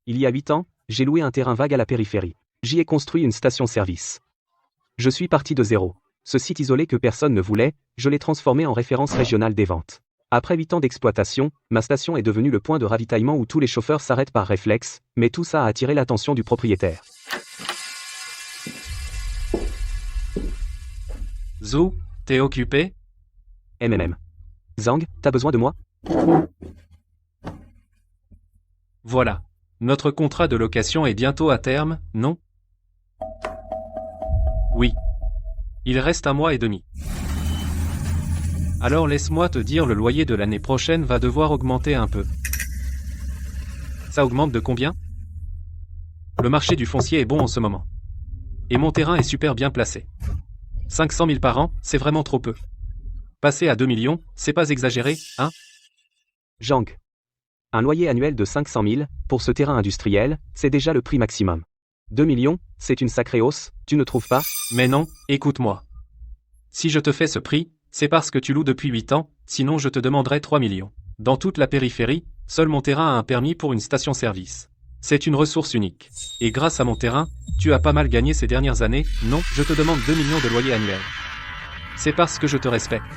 Il y a 8 ans, j'ai loué un terrain vague à la périphérie. J'y ai construit une station-service. Je suis parti de zéro. Ce site isolé que personne ne voulait, je l'ai transformé en référence régionale des ventes. Après 8 ans d'exploitation, ma station est devenue le point de ravitaillement où tous les chauffeurs s'arrêtent par réflexe, mais tout ça a attiré l'attention du propriétaire. Zou, t'es occupé? MMM. Zhang, t'as besoin de moi? Voilà. Notre contrat de location est bientôt à terme, non? Oui. Il reste 1 mois et demi. Alors laisse-moi te dire, le loyer de l'année prochaine va devoir augmenter un peu. Ça augmente de combien? Le marché du foncier est bon en ce moment. Et mon terrain est super bien placé. 500 000 par an, c'est vraiment trop peu. Passer à 2 millions, c'est pas exagéré, hein? Zhang. Un loyer annuel de 500 000, pour ce terrain industriel, c'est déjà le prix maximum. 2 millions, c'est une sacrée hausse, tu ne trouves pas? Mais non, écoute-moi. Si je te fais ce prix, c'est parce que tu loues depuis 8 ans, sinon je te demanderais 3 millions. Dans toute la périphérie, seul mon terrain a un permis pour une station-service. C'est une ressource unique. Et grâce à mon terrain, tu as pas mal gagné ces dernières années, non, je te demande 2 millions de loyer annuel. C'est parce que je te respecte.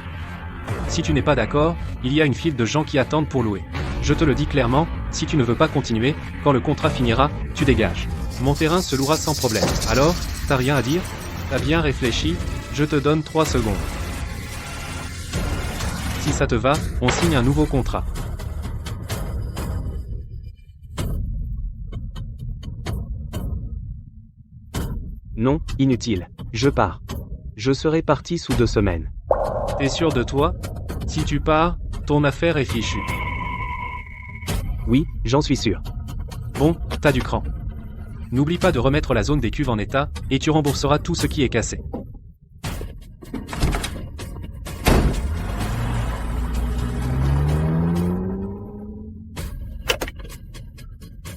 Si tu n'es pas d'accord, il y a une file de gens qui attendent pour louer. Je te le dis clairement, si tu ne veux pas continuer, quand le contrat finira, tu dégages. Mon terrain se louera sans problème. Alors, t'as rien à dire? T'as bien réfléchi? Je te donne 3 secondes. Si ça te va, on signe un nouveau contrat. Non, inutile. Je pars. Je serai parti sous 2 semaines. T'es sûr de toi? Si tu pars, ton affaire est fichue. Oui, j'en suis sûr. Bon, t'as du cran. N'oublie pas de remettre la zone des cuves en état, et tu rembourseras tout ce qui est cassé.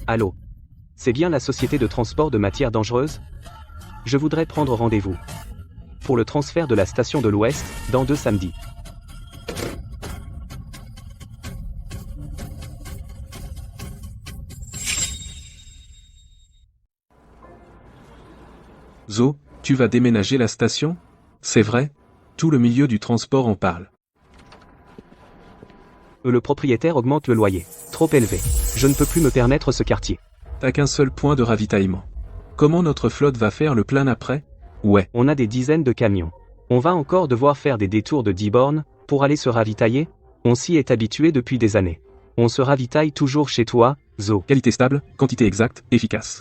Allô? C'est bien la société de transport de matières dangereuses? Je voudrais prendre rendez-vous. Pour le transfert de la station de l'Ouest, dans 2 samedis. Zo, tu vas déménager la station? C'est vrai? Tout le milieu du transport en parle. Le propriétaire augmente le loyer. Trop élevé. Je ne peux plus me permettre ce quartier. T'as qu'un seul point de ravitaillement. Comment notre flotte va faire le plein après? Ouais. On a des dizaines de camions. On va encore devoir faire des détours de 10 bornes, pour aller se ravitailler? On s'y est habitué depuis des années. On se ravitaille toujours chez toi, Zo. Qualité stable, quantité exacte, efficace.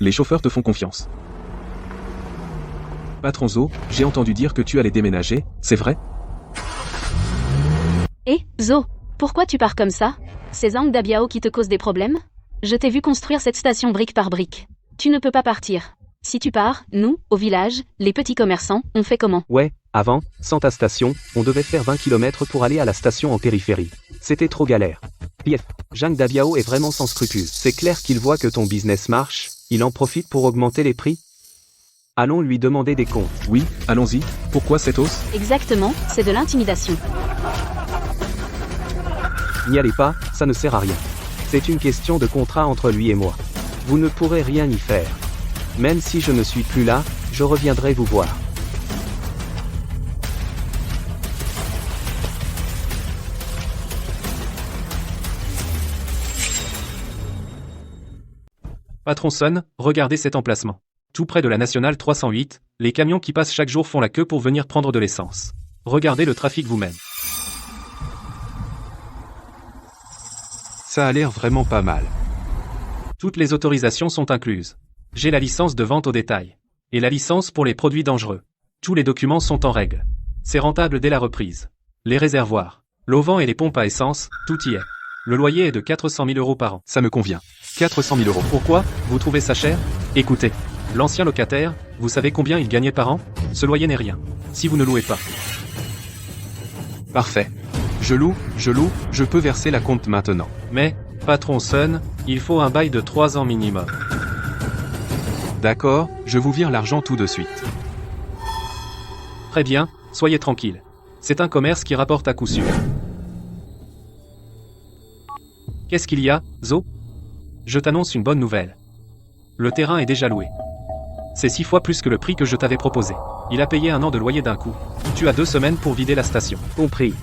Les chauffeurs te font confiance. Patron Zo, j'ai entendu dire que tu allais déménager, c'est vrai? Zo, pourquoi tu pars comme ça? C'est Zhang Dabiao qui te cause des problèmes? Je t'ai vu construire cette station brique par brique. Tu ne peux pas partir. Si tu pars, nous, au village, les petits commerçants, on fait comment? Ouais, avant, sans ta station, on devait faire 20 km pour aller à la station en périphérie. C'était trop galère. Pif, Zhang Dabiao est vraiment sans scrupules. C'est clair qu'il voit que ton business marche, il en profite pour augmenter les prix? Allons lui demander des comptes. Oui, allons-y. Pourquoi cette hausse? Exactement, c'est de l'intimidation. N'y allez pas, ça ne sert à rien. C'est une question de contrat entre lui et moi. Vous ne pourrez rien y faire. Même si je ne suis plus là, je reviendrai vous voir. Patron Sun, regardez cet emplacement. Tout près de la nationale 308, les camions qui passent chaque jour font la queue pour venir prendre de l'essence. Regardez le trafic vous-même. Ça a l'air vraiment pas mal. Toutes les autorisations sont incluses. J'ai la licence de vente au détail. Et la licence pour les produits dangereux. Tous les documents sont en règle. C'est rentable dès la reprise. Les réservoirs, l'auvent et les pompes à essence, tout y est. Le loyer est de 400 000 € par an. Ça me convient. 400 000 €. Pourquoi? Vous trouvez ça cher? Écoutez, l'ancien locataire, vous savez combien il gagnait par an? Ce loyer n'est rien. Si vous ne louez pas. Parfait. Je loue, je peux verser la compte maintenant. Mais, patron Sun, il faut un bail de 3 ans minimum. D'accord, je vous vire l'argent tout de suite. Très bien, soyez tranquille. C'est un commerce qui rapporte à coup sûr. Qu'est-ce qu'il y a, Zo? Je t'annonce une bonne nouvelle. Le terrain est déjà loué. C'est 6 fois plus que le prix que je t'avais proposé. Il a payé 1 an de loyer d'un coup. Tu as 2 semaines pour vider la station. Compris.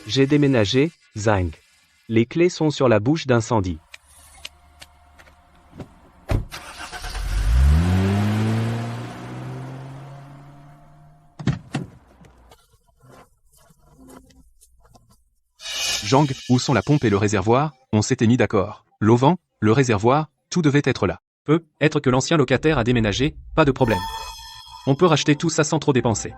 J'ai déménagé, Zhang. Les clés sont sur la bouche d'incendie. Zhang, où sont la pompe et le réservoir? On s'était mis d'accord. L'auvent, le réservoir, tout devait être là. Peut être que l'ancien locataire a déménagé, pas de problème. On peut racheter tout ça sans trop dépenser.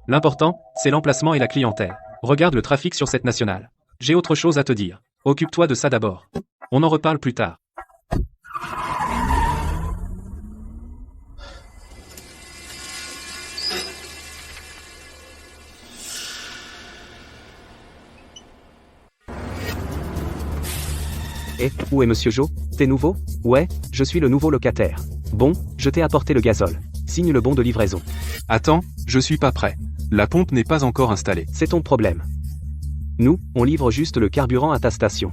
L'important, c'est l'emplacement et la clientèle. Regarde le trafic sur cette nationale. J'ai autre chose à te dire. Occupe-toi de ça d'abord. On en reparle plus tard. Eh, où est Monsieur Jo? T'es nouveau? Ouais, je suis le nouveau locataire. Bon, je t'ai apporté le gazole. Signe le bon de livraison. Attends, je suis pas prêt. La pompe n'est pas encore installée. C'est ton problème. Nous, on livre juste le carburant à ta station.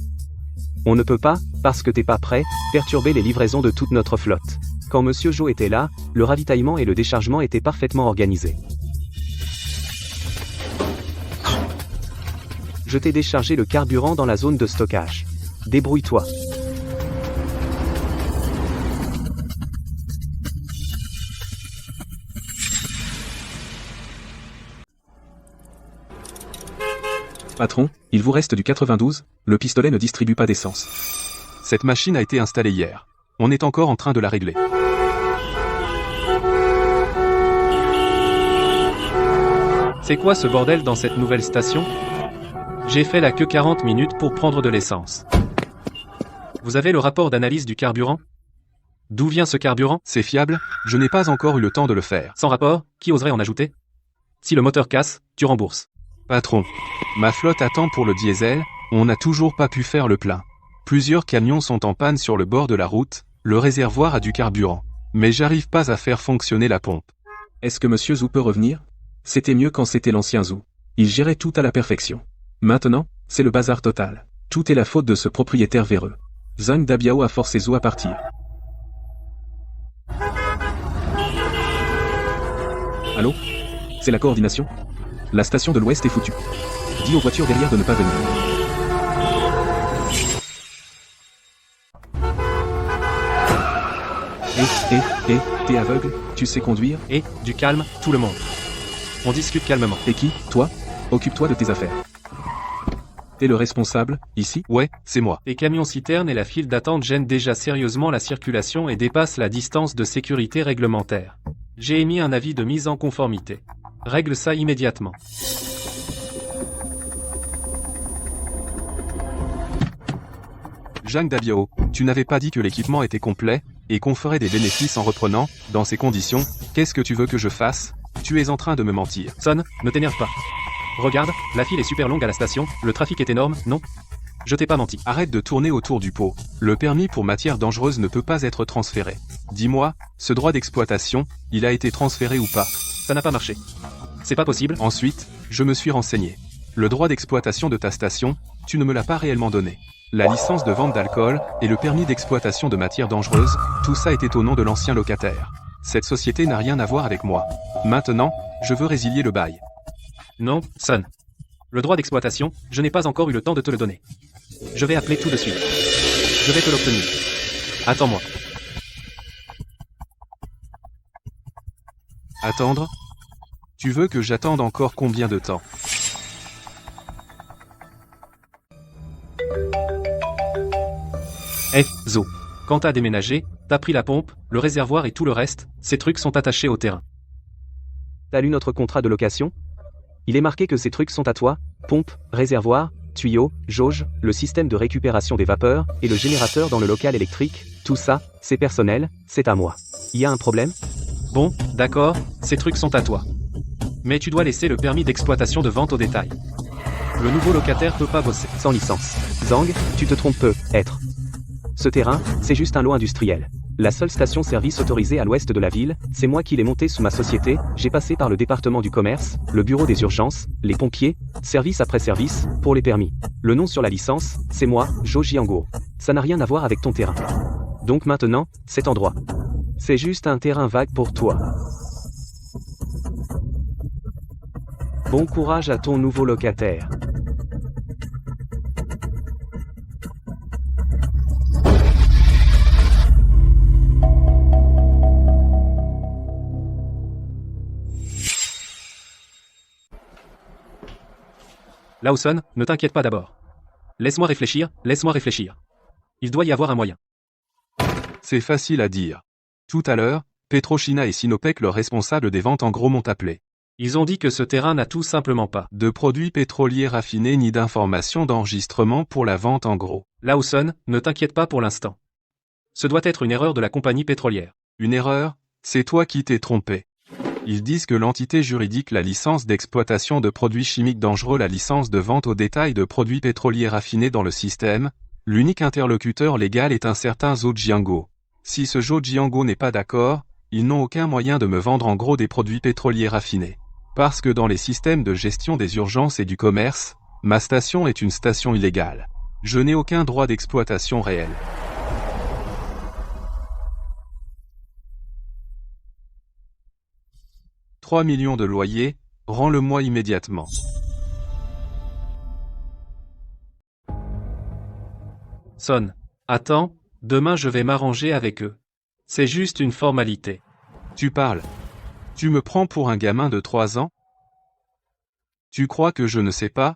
On ne peut pas, parce que t'es pas prêt, perturber les livraisons de toute notre flotte. Quand Monsieur Jo était là, le ravitaillement et le déchargement étaient parfaitement organisés. Je t'ai déchargé le carburant dans la zone de stockage. Débrouille-toi. Patron, il vous reste du 92, le pistolet ne distribue pas d'essence. Cette machine a été installée hier. On est encore en train de la régler. C'est quoi ce bordel dans cette nouvelle station? J'ai fait la queue 40 minutes pour prendre de l'essence. Vous avez le rapport d'analyse du carburant? D'où vient ce carburant? C'est fiable, je n'ai pas encore eu le temps de le faire. Sans rapport, qui oserait en ajouter? Si le moteur casse, tu rembourses. Patron, ma flotte attend pour le diesel, on n'a toujours pas pu faire le plein. Plusieurs camions sont en panne sur le bord de la route, le réservoir a du carburant. Mais j'arrive pas à faire fonctionner la pompe. Est-ce que Monsieur Zhou peut revenir? C'était mieux quand c'était l'ancien Zhou. Il gérait tout à la perfection. Maintenant, c'est le bazar total. Tout est la faute de ce propriétaire véreux. Zhang Dabiao a forcé Zhou à partir. Allô? C'est la coordination? La station de l'Ouest est foutue. Dis aux voitures derrière de ne pas venir. T'es aveugle? Tu sais conduire? Et, du calme, tout le monde. On discute calmement. T'es qui, toi? Occupe-toi de tes affaires. T'es le responsable, ici? Ouais, c'est moi. Les camions-citernes et la file d'attente gênent déjà sérieusement la circulation et dépassent la distance de sécurité réglementaire. J'ai émis un avis de mise en conformité. Règle ça immédiatement. Zhang Dabiao, tu n'avais pas dit que l'équipement était complet, et qu'on ferait des bénéfices en reprenant, dans ces conditions, qu'est-ce que tu veux que je fasse? Tu es en train de me mentir. Son, ne t'énerve pas. Regarde, la file est super longue à la station, le trafic est énorme, non? Je t'ai pas menti. Arrête de tourner autour du pot. Le permis pour matière dangereuse ne peut pas être transféré. Dis-moi, ce droit d'exploitation, il a été transféré ou pas? Ça n'a pas marché. C'est pas possible. Ensuite, je me suis renseigné. Le droit d'exploitation de ta station, tu ne me l'as pas réellement donné. La licence de vente d'alcool et le permis d'exploitation de matières dangereuses, tout ça était au nom de l'ancien locataire. Cette société n'a rien à voir avec moi. Maintenant, je veux résilier le bail. Non, Son. Le droit d'exploitation, je n'ai pas encore eu le temps de te le donner. Je vais appeler tout de suite. Je vais te l'obtenir. Attends-moi. Attendre? Tu veux que j'attende encore combien de temps? Eh, Zo. Quand t'as déménagé, t'as pris la pompe, le réservoir et tout le reste, ces trucs sont attachés au terrain. T'as lu notre contrat de location? Il est marqué que ces trucs sont à toi, pompe, réservoir, tuyaux, jauges, le système de récupération des vapeurs, et le générateur dans le local électrique, tout ça, c'est personnel, c'est à moi. Y a un problème? Bon, d'accord, ces trucs sont à toi. Mais tu dois laisser le permis d'exploitation de vente au détail. Le nouveau locataire peut pas bosser. Sans licence. Zhang, tu te trompes peu, être. Ce terrain, c'est juste un lot industriel. La seule station-service autorisée à l'ouest de la ville, c'est moi qui l'ai montée sous ma société, j'ai passé par le département du commerce, le bureau des urgences, les pompiers, service après service, pour les permis. Le nom sur la licence, c'est moi, Zhou Jianguo. Ça n'a rien à voir avec ton terrain. Donc maintenant, cet endroit. C'est juste un terrain vague pour toi. Bon courage à ton nouveau locataire. Lawson, ne t'inquiète pas d'abord. Laisse-moi réfléchir, laisse-moi réfléchir. Il doit y avoir un moyen. C'est facile à dire. Tout à l'heure, PetroChina et Sinopec, leurs responsables des ventes en gros, m'ont appelé. Ils ont dit que ce terrain n'a tout simplement pas De produits pétroliers raffinés ni d'informations d'enregistrement pour la vente en gros. Lawson, ne t'inquiète pas pour l'instant. Ce doit être une erreur de la compagnie pétrolière. Une erreur? C'est toi qui t'es trompé. Ils disent que l'entité juridique, la licence d'exploitation de produits chimiques dangereux, la licence de vente au détail de produits pétroliers raffinés dans le système, l'unique interlocuteur légal est un certain Zhou Jianguo. Si ce Zhou Jianguo n'est pas d'accord, ils n'ont aucun moyen de me vendre en gros des produits pétroliers raffinés. Parce que dans les systèmes de gestion des urgences et du commerce, ma station est une station illégale. Je n'ai aucun droit d'exploitation réel. « 3 millions de loyers, rends-le-moi immédiatement. » Son. Attends, demain je vais m'arranger avec eux. C'est juste une formalité. Tu parles. Tu me prends pour un gamin de 3 ans? Tu crois que je ne sais pas?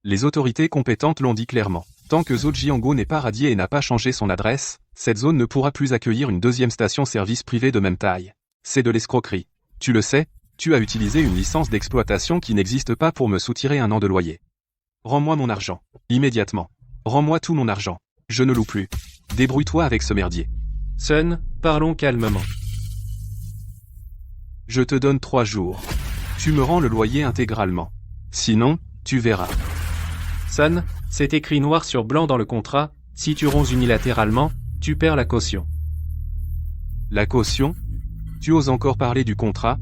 Les autorités compétentes l'ont dit clairement. Tant que Zhou Jianguo n'est pas radié et n'a pas changé son adresse, cette zone ne pourra plus accueillir une deuxième station-service privée de même taille. C'est de l'escroquerie. Tu le sais, tu as utilisé une licence d'exploitation qui n'existe pas pour me soutirer 1 an de loyer. Rends-moi mon argent. Immédiatement. Rends-moi tout mon argent. Je ne loue plus. Débrouille-toi avec ce merdier. Son, parlons calmement. Je te donne 3 jours. Tu me rends le loyer intégralement. Sinon, tu verras. Son, c'est écrit noir sur blanc dans le contrat, si tu romps unilatéralement, tu perds la caution. La caution? Tu oses encore parler du contrat?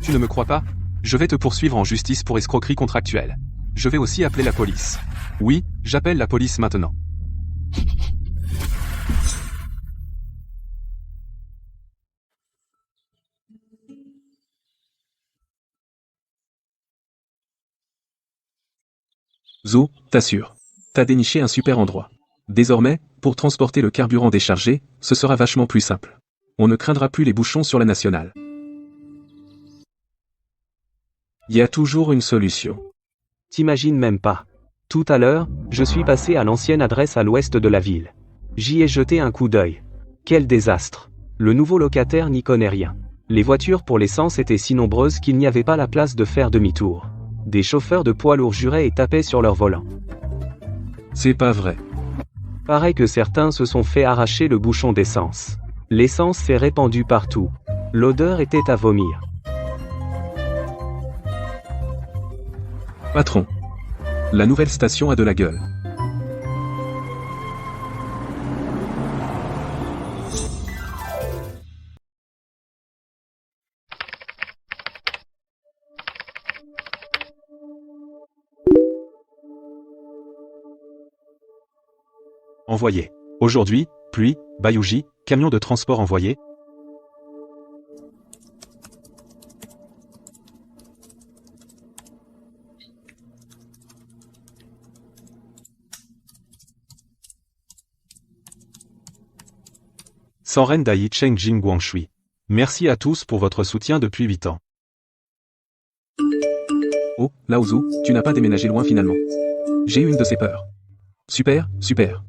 Tu ne me crois pas? Je vais te poursuivre en justice pour escroquerie contractuelle. Je vais aussi appeler la police. Oui, j'appelle la police maintenant. Zhou, t'assure. T'as déniché un super endroit. Désormais, pour transporter le carburant déchargé, ce sera vachement plus simple. On ne craindra plus les bouchons sur la nationale. Il y a toujours une solution. T'imagines même pas. Tout à l'heure, je suis passé à l'ancienne adresse à l'ouest de la ville. J'y ai jeté un coup d'œil. Quel désastre. Le nouveau locataire n'y connaît rien. Les voitures pour l'essence étaient si nombreuses qu'il n'y avait pas la place de faire demi-tour. Des chauffeurs de poids lourds juraient et tapaient sur leur volant. C'est pas vrai. Paraît que certains se sont fait arracher le bouchon d'essence. L'essence s'est répandue partout. L'odeur était à vomir. Patron. La nouvelle station a de la gueule. Envoyé. Aujourd'hui, pluie, Bayouji, camion de transport envoyé. Sanren Dai Cheng Jing Guangshui. Merci à tous pour votre soutien depuis 8 ans. Oh, Lao Zhou, tu n'as pas déménagé loin finalement. J'ai eu une de ces peurs. Super, super.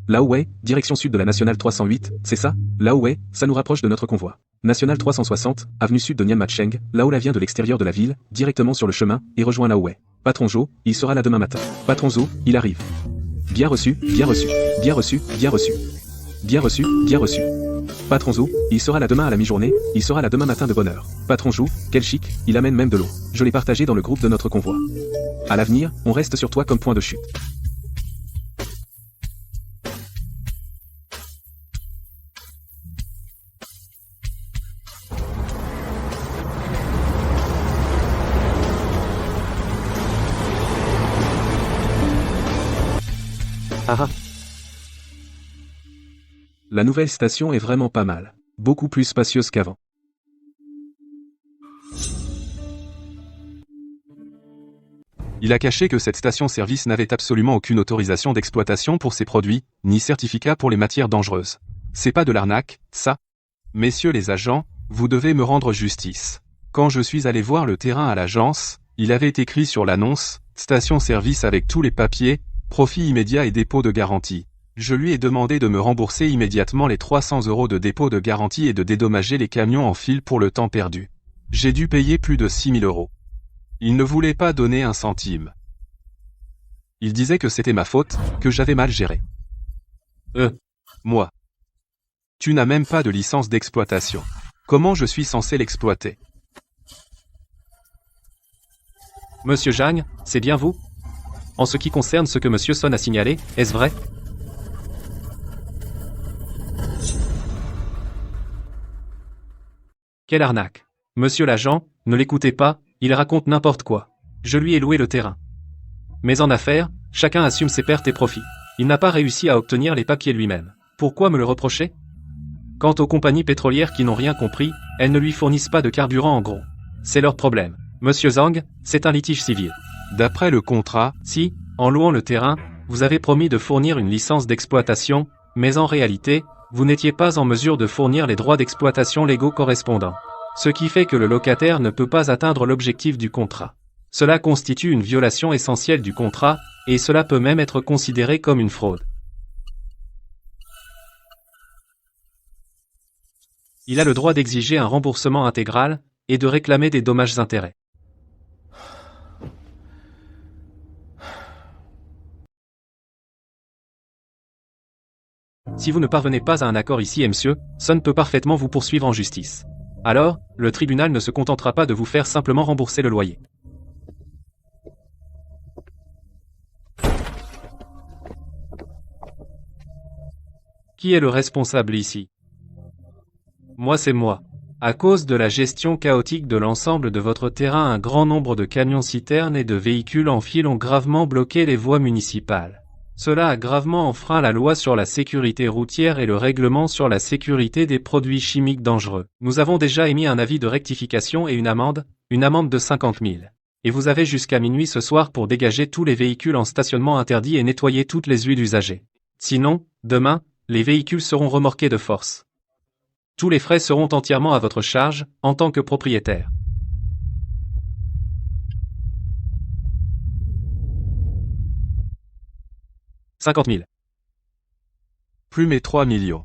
Lao Wei, direction sud de la Nationale 308, c'est ça? Lao Wei, ça nous rapproche de notre convoi. Nationale 360, avenue sud de Nianmacheng, Lao La vient de l'extérieur de la ville, directement sur le chemin, et rejoint Lao Wei. Patron Jo, il sera là demain matin. Patron Zo, il arrive. Bien reçu, bien reçu, bien reçu, bien reçu. Bien reçu, bien reçu. Patron Zo, il sera là demain à la mi-journée, il sera là demain matin de bonne heure. Patron Jo, quel chic, il amène même de l'eau. Je l'ai partagé dans le groupe de notre convoi. À l'avenir, on reste sur toi comme point de chute. Ah ah. La nouvelle station est vraiment pas mal. Beaucoup plus spacieuse qu'avant. Il a caché que cette station-service n'avait absolument aucune autorisation d'exploitation pour ses produits, ni certificat pour les matières dangereuses. C'est pas de l'arnaque, ça? Messieurs les agents, vous devez me rendre justice. Quand je suis allé voir le terrain à l'agence, il avait écrit sur l'annonce « Station-service avec tous les papiers, profit immédiat et dépôt de garantie ». Je lui ai demandé de me rembourser immédiatement les 300 € de dépôt de garantie et de dédommager les camions en file pour le temps perdu. J'ai dû payer plus de 6 000 €. Il ne voulait pas donner un centime. Il disait que c'était ma faute, que j'avais mal géré. Moi. Tu n'as même pas de licence d'exploitation. Comment je suis censé l'exploiter? Monsieur Jang, c'est bien vous? En ce qui concerne ce que Monsieur Son a signalé, est-ce vrai? Quelle arnaque! Monsieur l'agent, ne l'écoutez pas, il raconte n'importe quoi. Je lui ai loué le terrain. Mais en affaires, chacun assume ses pertes et profits. Il n'a pas réussi à obtenir les papiers lui-même. Pourquoi me le reprocher? Quant aux compagnies pétrolières qui n'ont rien compris, elles ne lui fournissent pas de carburant en gros. C'est leur problème. Monsieur Zhang, c'est un litige civil. D'après le contrat, Si, en louant le terrain, vous avez promis de fournir une licence d'exploitation, mais en réalité, vous n'étiez pas en mesure de fournir les droits d'exploitation légaux correspondants. Ce qui fait que le locataire ne peut pas atteindre l'objectif du contrat. Cela constitue une violation essentielle du contrat, et cela peut même être considéré comme une fraude. Il a le droit d'exiger un remboursement intégral, et de réclamer des dommages-intérêts. Si vous ne parvenez pas à un accord ici, monsieur, Son peut parfaitement vous poursuivre en justice. Alors, le tribunal ne se contentera pas de vous faire simplement rembourser le loyer. Qui est le responsable ici? Moi, c'est moi. À cause de la gestion chaotique de l'ensemble de votre terrain, un grand nombre de camions-citernes et de véhicules en file ont gravement bloqué les voies municipales. Cela a gravement enfreint la loi sur la sécurité routière et le règlement sur la sécurité des produits chimiques dangereux. Nous avons déjà émis un avis de rectification et une amende de 50 000. Et vous avez jusqu'à minuit ce soir pour dégager tous les véhicules en stationnement interdit et nettoyer toutes les huiles usagées. Sinon, demain, les véhicules seront remorqués de force. Tous les frais seront entièrement à votre charge, en tant que propriétaire. « 50 000. plus mes 3 millions.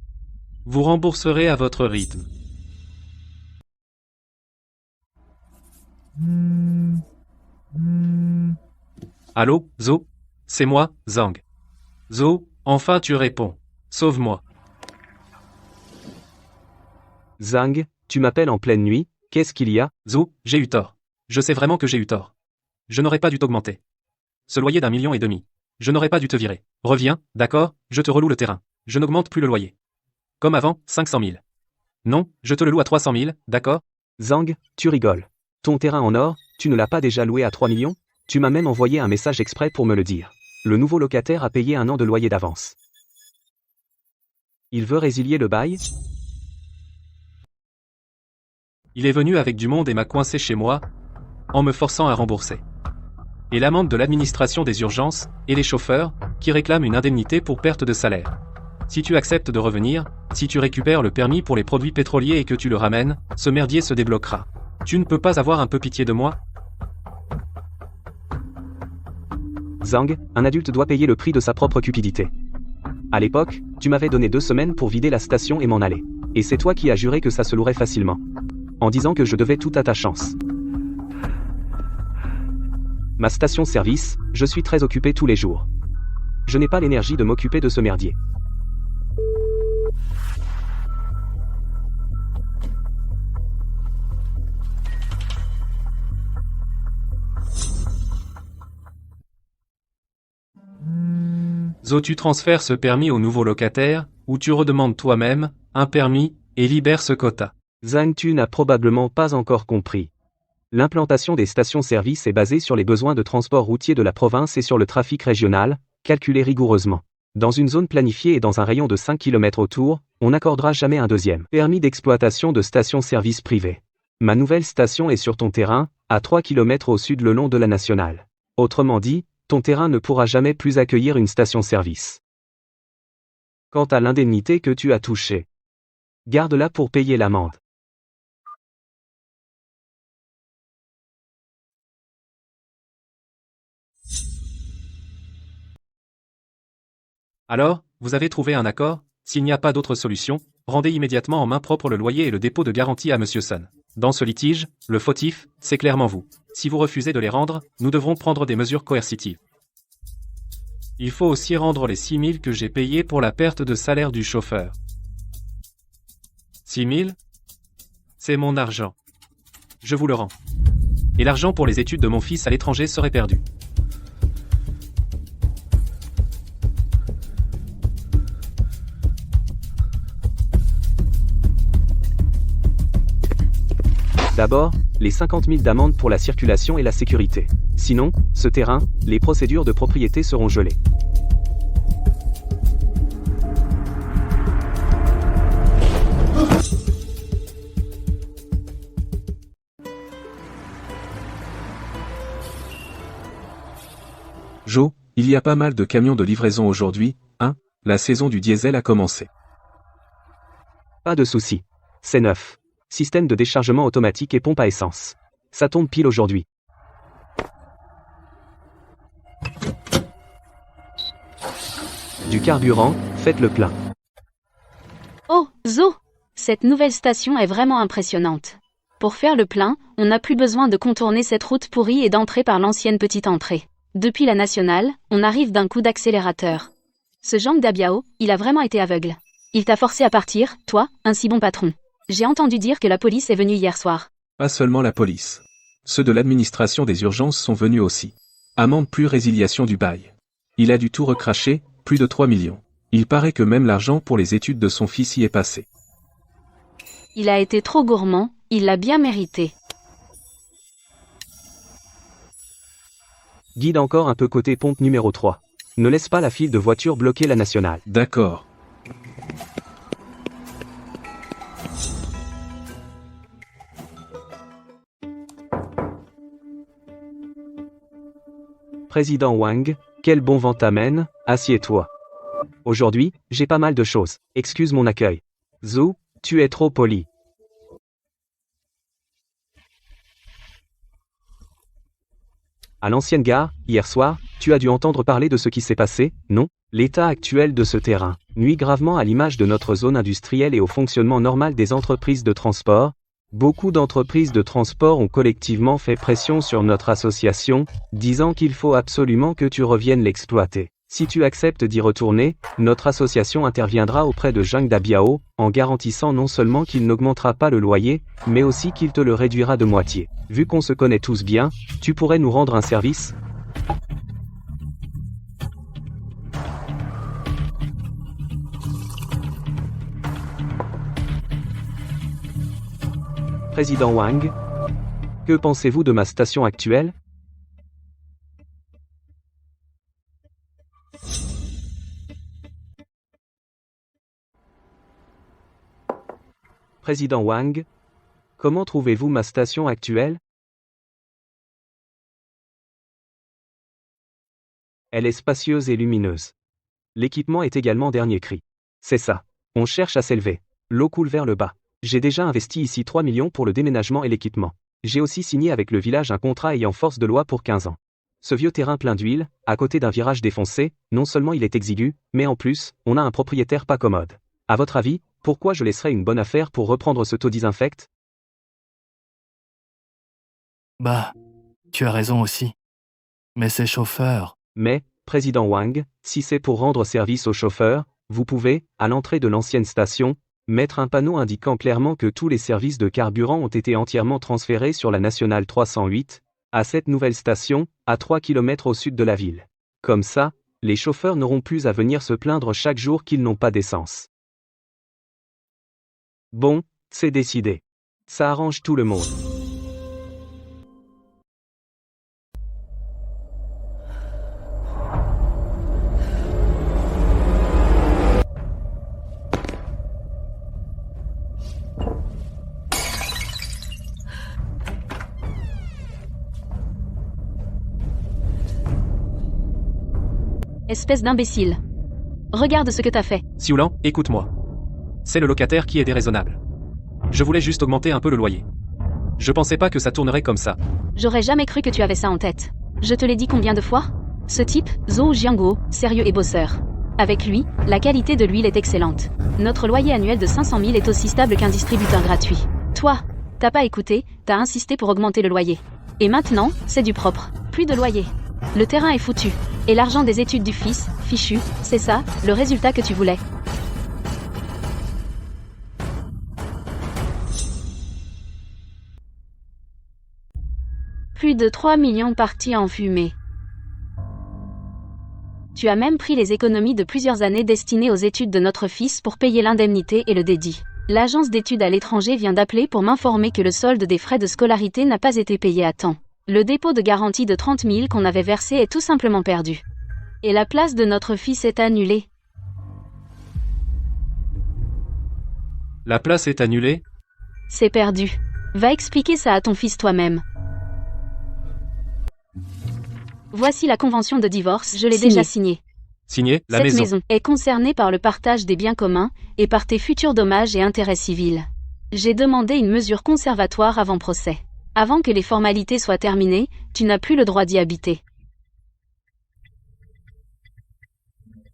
Vous rembourserez à votre rythme. Allô, Zo? C'est moi, Zhang. Zo, enfin tu réponds. Sauve-moi. Zhang, tu m'appelles en pleine nuit, qu'est-ce qu'il y a? Zo, j'ai eu tort. Je sais vraiment que j'ai eu tort. Je n'aurais pas dû t'augmenter. Ce loyer d'1,5 million. Je n'aurais pas dû te virer. Reviens, d'accord, je te reloue le terrain. Je n'augmente plus le loyer. Comme avant, 500 000. Non, je te le loue à 300 000, d'accord? Zhang, tu rigoles. Ton terrain en or, tu ne l'as pas déjà loué à 3 millions? Tu m'as même envoyé un message exprès pour me le dire. Le nouveau locataire a payé 1 an de loyer d'avance. Il veut résilier le bail? Il est venu avec du monde et m'a coincé chez moi, en me forçant à rembourser. Et l'amende de l'administration des urgences, et les chauffeurs, qui réclament une indemnité pour perte de salaire. Si tu acceptes de revenir, si tu récupères le permis pour les produits pétroliers et que tu le ramènes, ce merdier se débloquera. Tu ne peux pas avoir un peu pitié de moi? Zhang, un adulte doit payer le prix de sa propre cupidité. À l'époque, tu m'avais donné 2 semaines pour vider la station et m'en aller. Et c'est toi qui as juré que ça se louerait facilement. En disant que je devais tout à ta chance. Ma station-service, je suis très occupé tous les jours. Je n'ai pas l'énergie de m'occuper de ce merdier. Zo, tu transfères ce permis au nouveau locataire, ou tu redemandes toi-même un permis et libères ce quota. Zhang, tu n'as probablement pas encore compris. L'implantation des stations-service est basée sur les besoins de transport routier de la province et sur le trafic régional, calculé rigoureusement. Dans une zone planifiée et dans un rayon de 5 km autour, on n'accordera jamais un deuxième permis d'exploitation de station-service privée. Ma nouvelle station est sur ton terrain, à 3 km au sud le long de la nationale. Autrement dit, ton terrain ne pourra jamais plus accueillir une station-service. Quant à l'indemnité que tu as touchée, garde-la pour payer l'amende. Alors, vous avez trouvé un accord? S'il n'y a pas d'autre solution, rendez immédiatement en main propre le loyer et le dépôt de garantie à Monsieur Sun. Dans ce litige, le fautif, c'est clairement vous. Si vous refusez de les rendre, nous devrons prendre des mesures coercitives. Il faut aussi rendre les 6 000 que j'ai payés pour la perte de salaire du chauffeur. 6 000? C'est mon argent. Je vous le rends. Et l'argent pour les études de mon fils à l'étranger serait perdu. D'abord, les 50 000 d'amende pour la circulation et la sécurité. Sinon, ce terrain, les procédures de propriété seront gelées. Jo, il y a pas mal de camions de livraison aujourd'hui, hein? La saison du diesel a commencé. Pas de souci. C'est neuf. Système de déchargement automatique et pompe à essence. Ça tombe pile aujourd'hui. Du carburant, faites le plein. Oh, Zo! Cette nouvelle station est vraiment impressionnante. Pour faire le plein, on n'a plus besoin de contourner cette route pourrie et d'entrer par l'ancienne petite entrée. Depuis la nationale, on arrive d'un coup d'accélérateur. Ce Zhang Dabiao, il a vraiment été aveugle. Il t'a forcé à partir, toi, un si bon patron. J'ai entendu dire que la police est venue hier soir. Pas seulement la police. Ceux de l'administration des urgences sont venus aussi. Amende plus résiliation du bail. Il a dû tout recracher, plus de 3 millions. Il paraît que même l'argent pour les études de son fils y est passé. Il a été trop gourmand, il l'a bien mérité. Guide encore un peu côté pompe numéro 3. Ne laisse pas la file de voitures bloquer la nationale. D'accord. Président Wang, quel bon vent t'amène, assieds-toi. Aujourd'hui, j'ai pas mal de choses. Excuse mon accueil. Zhou, tu es trop poli. À l'ancienne gare, hier soir, tu as dû entendre parler de ce qui s'est passé, non? L'état actuel de ce terrain nuit gravement à l'image de notre zone industrielle et au fonctionnement normal des entreprises de transport. Beaucoup d'entreprises de transport ont collectivement fait pression sur notre association, disant qu'il faut absolument que tu reviennes l'exploiter. Si tu acceptes d'y retourner, notre association interviendra auprès de Zhang Dabiao, en garantissant non seulement qu'il n'augmentera pas le loyer, mais aussi qu'il te le réduira de moitié. Vu qu'on se connaît tous bien, tu pourrais nous rendre un service? Président Wang, que pensez-vous de ma station actuelle? Président Wang, comment trouvez-vous ma station actuelle? Elle est spacieuse et lumineuse. L'équipement est également dernier cri. C'est ça. On cherche à s'élever. L'eau coule vers le bas. J'ai déjà investi ici 3 millions pour le déménagement et l'équipement. J'ai aussi signé avec le village un contrat ayant force de loi pour 15 ans. Ce vieux terrain plein d'huile, à côté d'un virage défoncé, non seulement il est exigu, mais en plus, on a un propriétaire pas commode. À votre avis, pourquoi je laisserais une bonne affaire pour reprendre ce taux désinfect? Bah, tu as raison aussi. Mais ces chauffeurs, Mais, président Wang, si c'est pour rendre service aux chauffeurs, vous pouvez, à l'entrée de l'ancienne station, mettre un panneau indiquant clairement que tous les services de carburant ont été entièrement transférés sur la nationale 308, à cette nouvelle station, à 3 km au sud de la ville. Comme ça, les chauffeurs n'auront plus à venir se plaindre chaque jour qu'ils n'ont pas d'essence. Bon, c'est décidé. Ça arrange tout le monde. Espèce d'imbécile. Regarde ce que t'as fait. Sioulan, écoute-moi. C'est le locataire qui est déraisonnable. Je voulais juste augmenter un peu le loyer. Je pensais pas que ça tournerait comme ça. J'aurais jamais cru que tu avais ça en tête. Je te l'ai dit combien de fois? Ce type, Zhou Jianguo, sérieux et bosseur. Avec lui, la qualité de l'huile est excellente. Notre loyer annuel de 500 000 est aussi stable qu'un distributeur gratuit. Toi, t'as pas écouté, t'as insisté pour augmenter le loyer. Et maintenant, c'est du propre. Plus de loyer. Le terrain est foutu. Et l'argent des études du fils, fichu, c'est ça, le résultat que tu voulais. Plus de 3 millions partis en fumée. Tu as même pris les économies de plusieurs années destinées aux études de notre fils pour payer l'indemnité et le dédit. L'agence d'études à l'étranger vient d'appeler pour m'informer que le solde des frais de scolarité n'a pas été payé à temps. Le dépôt de garantie de 30 000 qu'on avait versé est tout simplement perdu. Et la place de notre fils est annulée. La place est annulée? C'est perdu. Va expliquer ça à ton fils toi-même. Voici la convention de divorce, je l'ai déjà signée. Signé, la Cette maison. maison est concernée par le partage des biens communs et par tes futurs dommages et intérêts civils. J'ai demandé une mesure conservatoire avant procès. Avant que les formalités soient terminées, tu n'as plus le droit d'y habiter.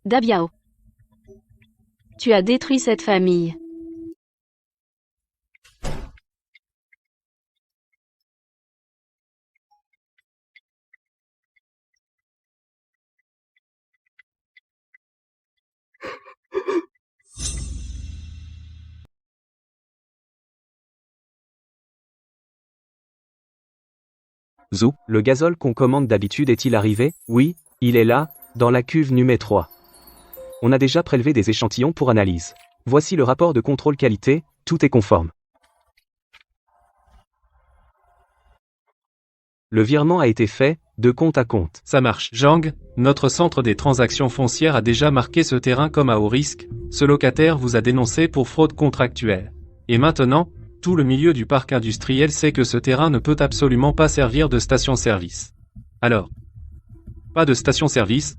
Dabiao. Tu as détruit cette famille. Zhou, le gazole qu'on commande d'habitude est-il arrivé? Oui, il est là, dans la cuve numéro 3. On a déjà prélevé des échantillons pour analyse. Voici le rapport de contrôle qualité, tout est conforme. Le virement a été fait, de compte à compte. Ça marche. Zhang, notre centre des transactions foncières a déjà marqué ce terrain comme à haut risque. Ce locataire vous a dénoncé pour fraude contractuelle. Et maintenant, tout le milieu du parc industriel sait que ce terrain ne peut absolument pas servir de station-service. Alors, pas de station-service.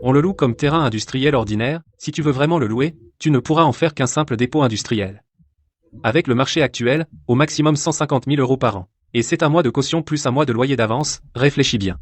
On le loue comme terrain industriel ordinaire. Si tu veux vraiment le louer, tu ne pourras en faire qu'un simple dépôt industriel. Avec le marché actuel, au maximum 150 000 € par an. Et c'est un mois de caution plus un mois de loyer d'avance, réfléchis bien.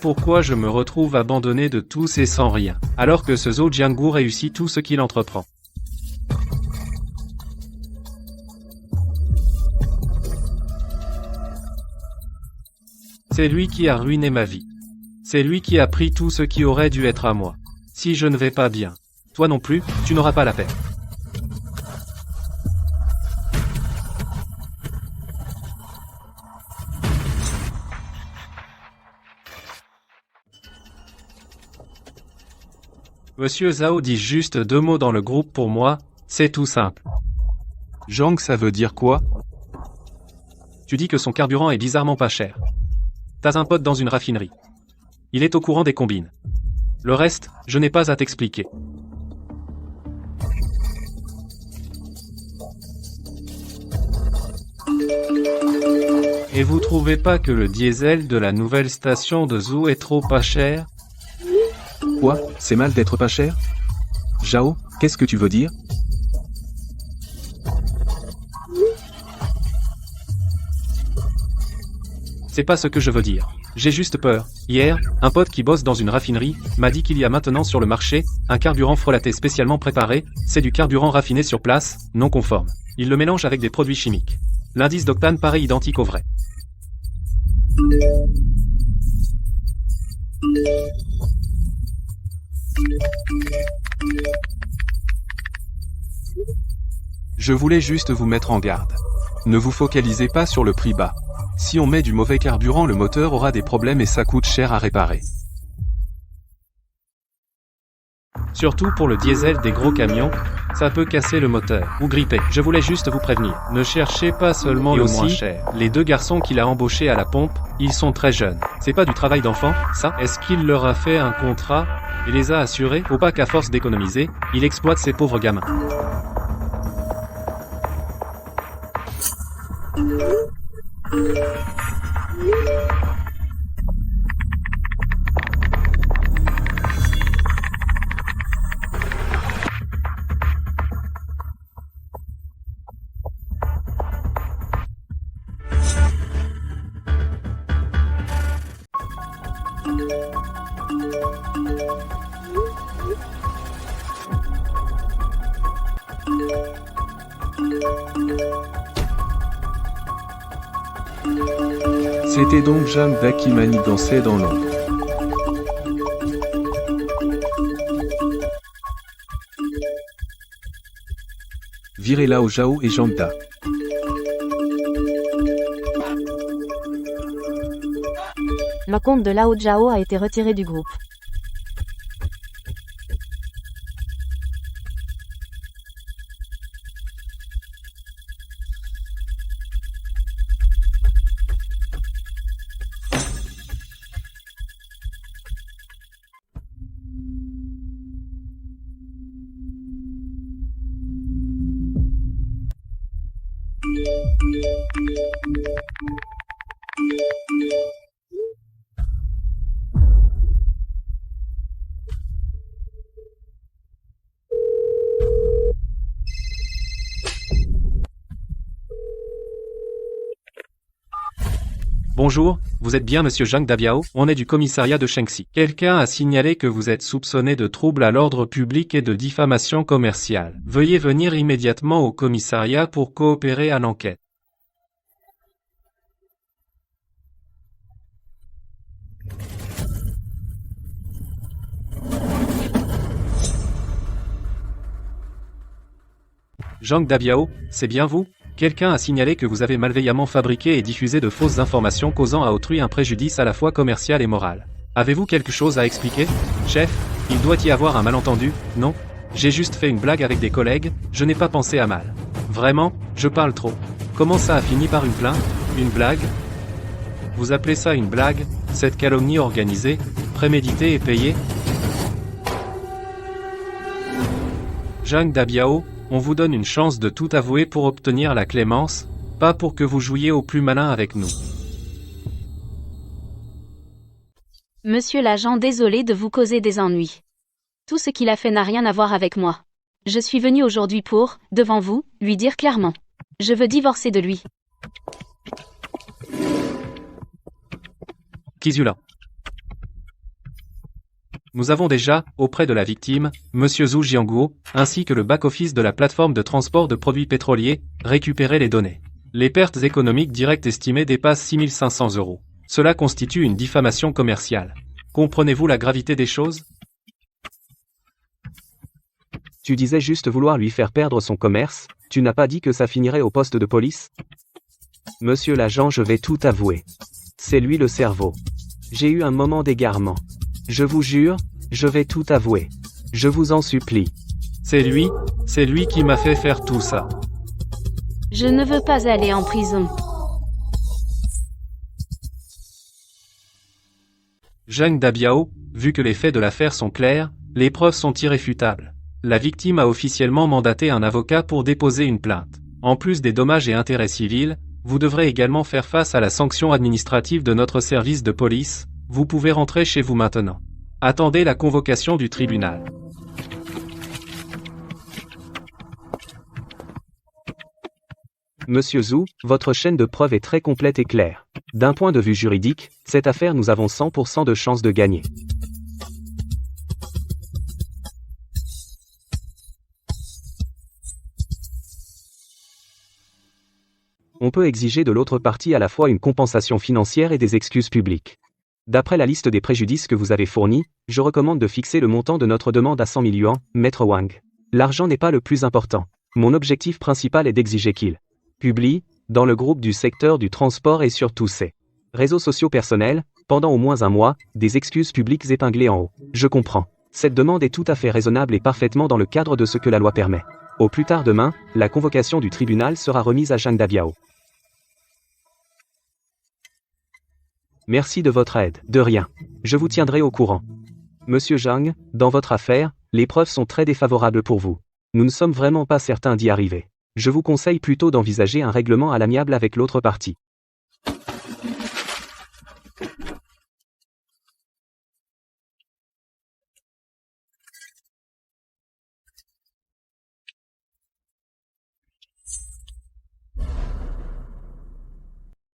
Pourquoi je me retrouve abandonné de tous et sans rien, alors que ce Zhou Jianguo réussit tout ce qu'il entreprend. C'est lui qui a ruiné ma vie. C'est lui qui a pris tout ce qui aurait dû être à moi. Si je ne vais pas bien, toi non plus, tu n'auras pas la paix. Monsieur Zhao dit juste 2 mots dans le groupe pour moi, c'est tout simple. Zhang, ça veut dire quoi? Tu dis que son carburant est bizarrement pas cher. T'as un pote dans une raffinerie. Il est au courant des combines. Le reste, je n'ai pas à t'expliquer. Et vous trouvez pas que le diesel de la nouvelle station de Zhou est trop pas cher? Quoi? C'est mal d'être pas cher? Zhao, Qu'est-ce que tu veux dire? C'est pas ce que je veux dire. J'ai juste peur. Hier, un pote qui bosse dans une raffinerie m'a dit qu'il y a maintenant sur le marché un carburant frelaté spécialement préparé, c'est du carburant raffiné sur place, non conforme. Il le mélange avec des produits chimiques. L'indice d'octane paraît identique au vrai. Je voulais juste vous mettre en garde. Ne vous focalisez pas sur le prix bas. Si on met du mauvais carburant, le moteur aura des problèmes et ça coûte cher à réparer. Surtout pour le diesel des gros camions, ça peut casser le moteur ou gripper. Je voulais juste vous prévenir. Ne cherchez pas seulement le moins cher. Les 2 garçons qu'il a embauchés à la pompe, ils sont très jeunes. C'est pas du travail d'enfant, ça? Est-ce qu'il leur a fait un contrat et les a assurés? Faut pas qu'à force d'économiser, il exploite ces pauvres gamins. C'était donc Jeanne Da qui manigançait dans l'ombre. Virez Lao Zhao et Jeanne Da. Le compte de Lao Zhao a été retiré du groupe. Bonjour, vous êtes bien monsieur Zhang Dabiao? On est du commissariat de Shanxi. Quelqu'un a signalé que vous êtes soupçonné de troubles à l'ordre public et de diffamation commerciale. Veuillez venir immédiatement au commissariat pour coopérer à l'enquête. Zhang Dabiao, c'est bien vous? Quelqu'un a signalé que vous avez malveillamment fabriqué et diffusé de fausses informations causant à autrui un préjudice à la fois commercial et moral. Avez-vous quelque chose à expliquer? Chef, il doit y avoir un malentendu, non? J'ai juste fait une blague avec des collègues, je n'ai pas pensé à mal. Vraiment, je parle trop. Comment ça a fini par une plainte? Une blague? Vous appelez ça une blague, cette calomnie organisée, préméditée et payée? Zhang Dabiao, on vous donne une chance de tout avouer pour obtenir la clémence, pas pour que vous jouiez au plus malin avec nous. Monsieur l'agent, désolé de vous causer des ennuis. Tout ce qu'il a fait n'a rien à voir avec moi. Je suis venu aujourd'hui pour, devant vous, lui dire clairement. Je veux divorcer de lui. Kizula. Nous avons déjà, auprès de la victime, Monsieur Zhu Jianguo, ainsi que le back-office de la plateforme de transport de produits pétroliers, récupéré les données. Les pertes économiques directes estimées dépassent 6 500 €. Cela constitue une diffamation commerciale. Comprenez-vous la gravité des choses? Tu disais juste vouloir lui faire perdre son commerce, tu n'as pas dit que ça finirait au poste de police? Monsieur l'agent, je vais tout avouer. C'est lui le cerveau. J'ai eu un moment d'égarement. Je vous jure, je vais tout avouer. Je vous en supplie. C'est lui qui m'a fait faire tout ça. Je ne veux pas aller en prison. Zhang Dabiao, vu que les faits de l'affaire sont clairs, les preuves sont irréfutables. La victime a officiellement mandaté un avocat pour déposer une plainte. En plus des dommages et intérêts civils, vous devrez également faire face à la sanction administrative de notre service de police. Vous pouvez rentrer chez vous maintenant. Attendez la convocation du tribunal. Monsieur Zhu, votre chaîne de preuves est très complète et claire. D'un point de vue juridique, cette affaire nous avons 100% de chances de gagner. On peut exiger de l'autre partie à la fois une compensation financière et des excuses publiques. D'après la liste des préjudices que vous avez fournis, je recommande de fixer le montant de notre demande à 100 000 yuan, Maître Wang. L'argent n'est pas le plus important. Mon objectif principal est d'exiger qu'il publie, dans le groupe du secteur du transport et sur tous ses réseaux sociaux personnels, pendant au moins un mois, des excuses publiques épinglées en haut. Je comprends. Cette demande est tout à fait raisonnable et parfaitement dans le cadre de ce que la loi permet. Au plus tard demain, la convocation du tribunal sera remise à Zhang Dabiao. Merci de votre aide. De rien. Je vous tiendrai au courant. Monsieur Zhang, dans votre affaire, les preuves sont très défavorables pour vous. Nous ne sommes vraiment pas certains d'y arriver. Je vous conseille plutôt d'envisager un règlement à l'amiable avec l'autre partie.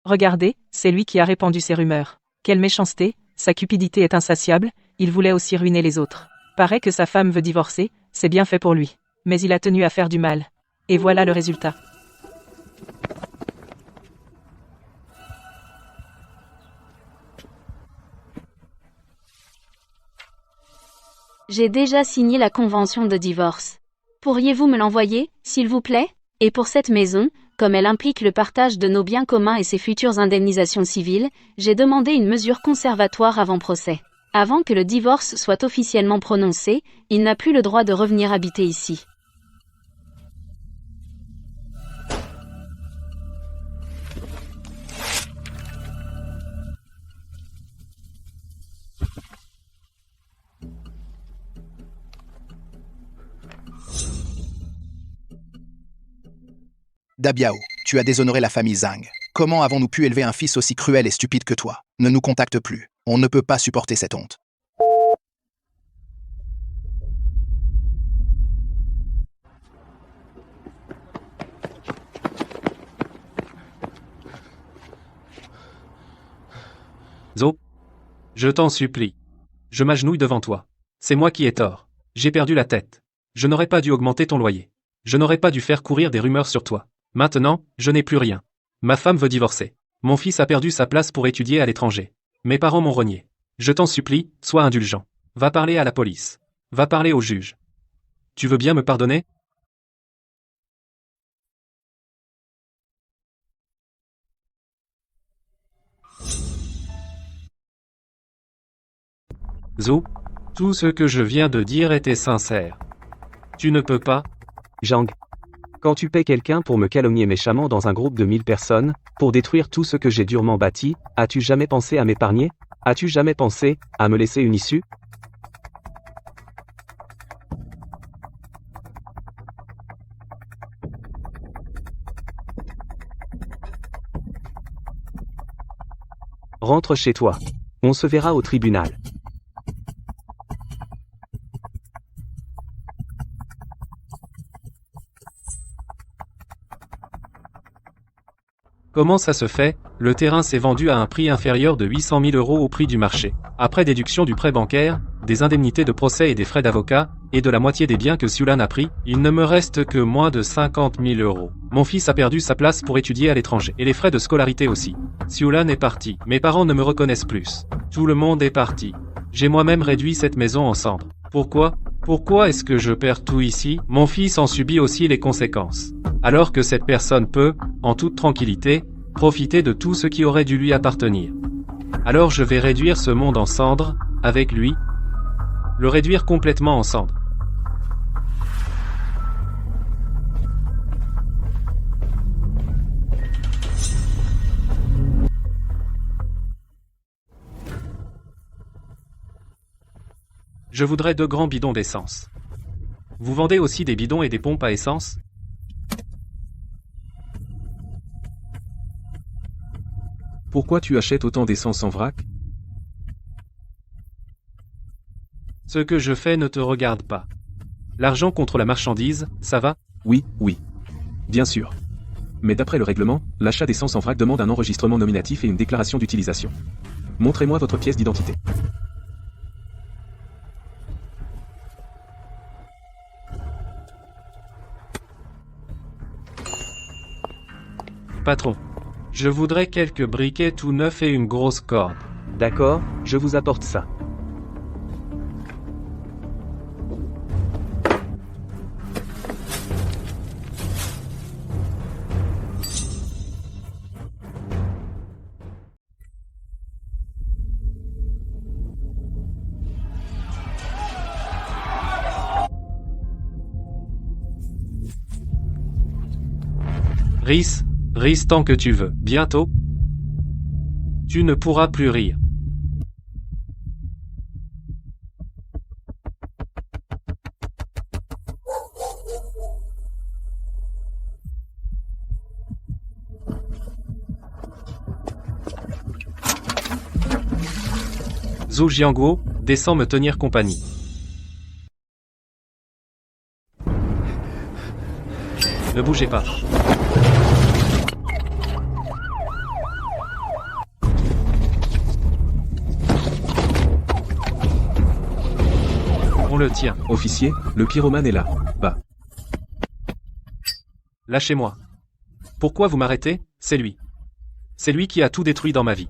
Regardez, c'est lui qui a répandu ces rumeurs. Quelle méchanceté, sa cupidité est insatiable, il voulait aussi ruiner les autres. Paraît que sa femme veut divorcer, c'est bien fait pour lui. Mais il a tenu à faire du mal. Et voilà le résultat. J'ai déjà signé la convention de divorce. Pourriez-vous me l'envoyer, s'il vous plaît? Et pour cette maison, comme elle implique le partage de nos biens communs et ses futures indemnisations civiles, j'ai demandé une mesure conservatoire avant procès. Avant que le divorce soit officiellement prononcé, il n'a plus le droit de revenir habiter ici. Dabiao, tu as déshonoré la famille Zhang. Comment avons-nous pu élever un fils aussi cruel et stupide que toi? Ne nous contacte plus. On ne peut pas supporter cette honte. Zo, je t'en supplie. Je m'agenouille devant toi. C'est moi qui ai tort. J'ai perdu la tête. Je n'aurais pas dû augmenter ton loyer. Je n'aurais pas dû faire courir des rumeurs sur toi. Maintenant, je n'ai plus rien. Ma femme veut divorcer. Mon fils a perdu sa place pour étudier à l'étranger. Mes parents m'ont renié. Je t'en supplie, sois indulgent. Va parler à la police. Va parler au juge. Tu veux bien me pardonner? Zo, tout ce que je viens de dire était sincère. Tu ne peux pas. Zhang. Quand tu paies quelqu'un pour me calomnier méchamment dans un groupe de 1000 personnes, pour détruire tout ce que j'ai durement bâti, as-tu jamais pensé à m'épargner? As-tu jamais pensé à me laisser une issue? Rentre chez toi. On se verra au tribunal. Comment ça se fait? Le terrain s'est vendu à un prix inférieur de 800 000 € au prix du marché. Après déduction du prêt bancaire, des indemnités de procès et des frais d'avocat, et de la moitié des biens que Xiulan a pris, il ne me reste que moins de 50 000 €. Mon fils a perdu sa place pour étudier à l'étranger, et les frais de scolarité aussi. Xiulan est parti. Mes parents ne me reconnaissent plus. Tout le monde est parti. J'ai moi-même réduit cette maison en cendres. Pourquoi? Pourquoi est-ce que je perds tout ici? Mon fils en subit aussi les conséquences. Alors que cette personne peut, en toute tranquillité, profiter de tout ce qui aurait dû lui appartenir. Alors je vais réduire ce monde en cendres, avec lui. Le réduire complètement en cendres. Je voudrais 2 grands bidons d'essence. Vous vendez aussi des bidons et des pompes à essence? Pourquoi tu achètes autant d'essence en vrac? Ce que je fais ne te regarde pas. L'argent contre la marchandise, ça va? Oui, oui. Bien sûr. Mais d'après le règlement, l'achat d'essence en vrac demande un enregistrement nominatif et une déclaration d'utilisation. Montrez-moi votre pièce d'identité. Patron. Je voudrais quelques briquets tout neufs et une grosse corde. D'accord, je vous apporte ça. Ris tant que tu veux. Bientôt, tu ne pourras plus rire. Zhou Jianguo, descends me tenir compagnie. Ne bougez pas. On le tient. Officier, le pyromane est là. Bas. Lâchez-moi. Pourquoi vous m'arrêtez? C'est lui. C'est lui qui a tout détruit dans ma vie.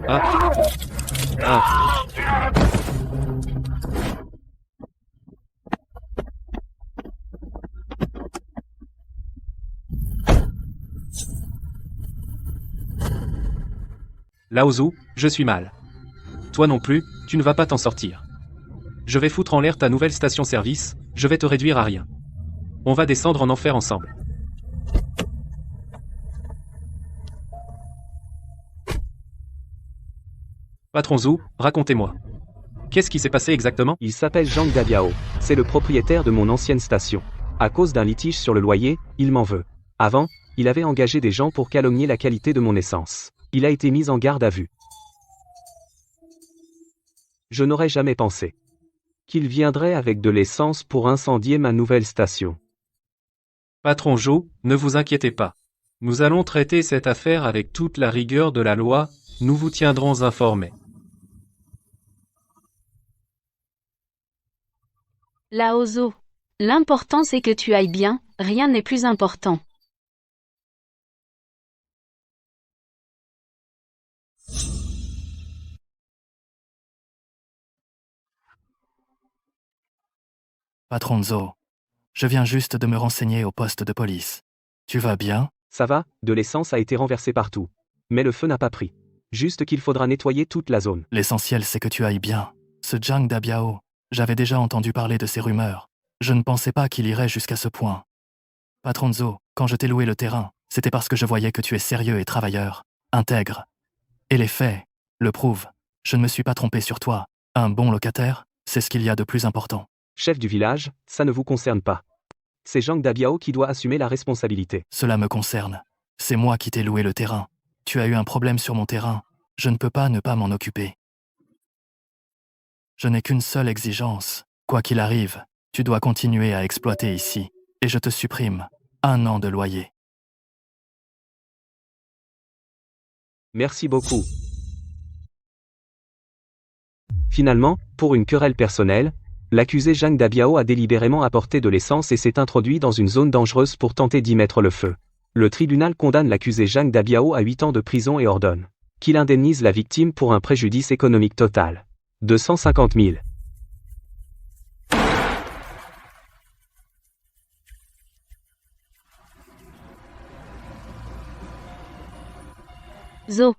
Ah. Ah. Lao Zhu, je suis mal. Toi non plus, tu ne vas pas t'en sortir. Je vais foutre en l'air ta nouvelle station-service, je vais te réduire à rien. On va descendre en enfer ensemble. Patron Zhou, racontez-moi. Qu'est-ce qui s'est passé exactement? Il s'appelle Zhang Dabiao. C'est le propriétaire de mon ancienne station. À cause d'un litige sur le loyer, il m'en veut. Avant, il avait engagé des gens pour calomnier la qualité de mon essence. Il a été mis en garde à vue. Je n'aurais jamais pensé qu'il viendrait avec de l'essence pour incendier ma nouvelle station. Patron Zhou, ne vous inquiétez pas. Nous allons traiter cette affaire avec toute la rigueur de la loi, nous vous tiendrons informés. Lao Zhu. L'important c'est que tu ailles bien, rien n'est plus important. Patron Zhou, je viens juste de me renseigner au poste de police. Tu vas bien? Ça va, de l'essence a été renversée partout. Mais le feu n'a pas pris. Juste qu'il faudra nettoyer toute la zone. L'essentiel c'est que tu ailles bien. Ce Zhang Dabiao, j'avais déjà entendu parler de ces rumeurs. Je ne pensais pas qu'il irait jusqu'à ce point. Patron Zhou, quand je t'ai loué le terrain, c'était parce que je voyais que tu es sérieux et travailleur, intègre. Et les faits le prouvent. Je ne me suis pas trompé sur toi. Un bon locataire, c'est ce qu'il y a de plus important. Chef du village, ça ne vous concerne pas. C'est Zhang Dabiao qui doit assumer la responsabilité. Cela me concerne. C'est moi qui t'ai loué le terrain. Tu as eu un problème sur mon terrain. Je ne peux pas ne pas m'en occuper. Je n'ai qu'une seule exigence. Quoi qu'il arrive, tu dois continuer à exploiter ici. Et je te supprime 1 an de loyer. Merci beaucoup. Finalement, pour une querelle personnelle, l'accusé Zhang Dabiao a délibérément apporté de l'essence et s'est introduit dans une zone dangereuse pour tenter d'y mettre le feu. Le tribunal condamne l'accusé Zhang Dabiao à 8 ans de prison et ordonne qu'il indemnise la victime pour un préjudice économique total de 150 000. Zhou.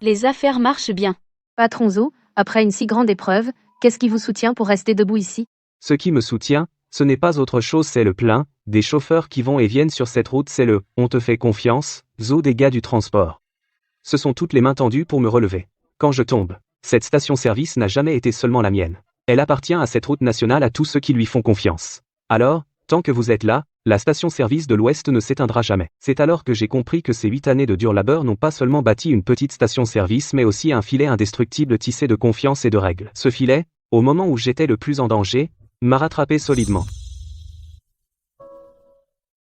Les affaires marchent bien. Patron Zhou, après une si grande épreuve, qu'est-ce qui vous soutient pour rester debout ici? Ce qui me soutient, ce n'est pas autre chose, c'est le plein des chauffeurs qui vont et viennent sur cette route, c'est le « on te fait confiance », Zhou des gars du transport. Ce sont toutes les mains tendues pour me relever. Quand je tombe, cette station-service n'a jamais été seulement la mienne. Elle appartient à cette route nationale à tous ceux qui lui font confiance. Alors, tant que vous êtes là, la station-service de l'Ouest ne s'éteindra jamais. C'est alors que j'ai compris que ces 8 années de dur labeur n'ont pas seulement bâti une petite station-service mais aussi un filet indestructible tissé de confiance et de règles. Ce filet, au moment où j'étais le plus en danger, m'a rattrapé solidement.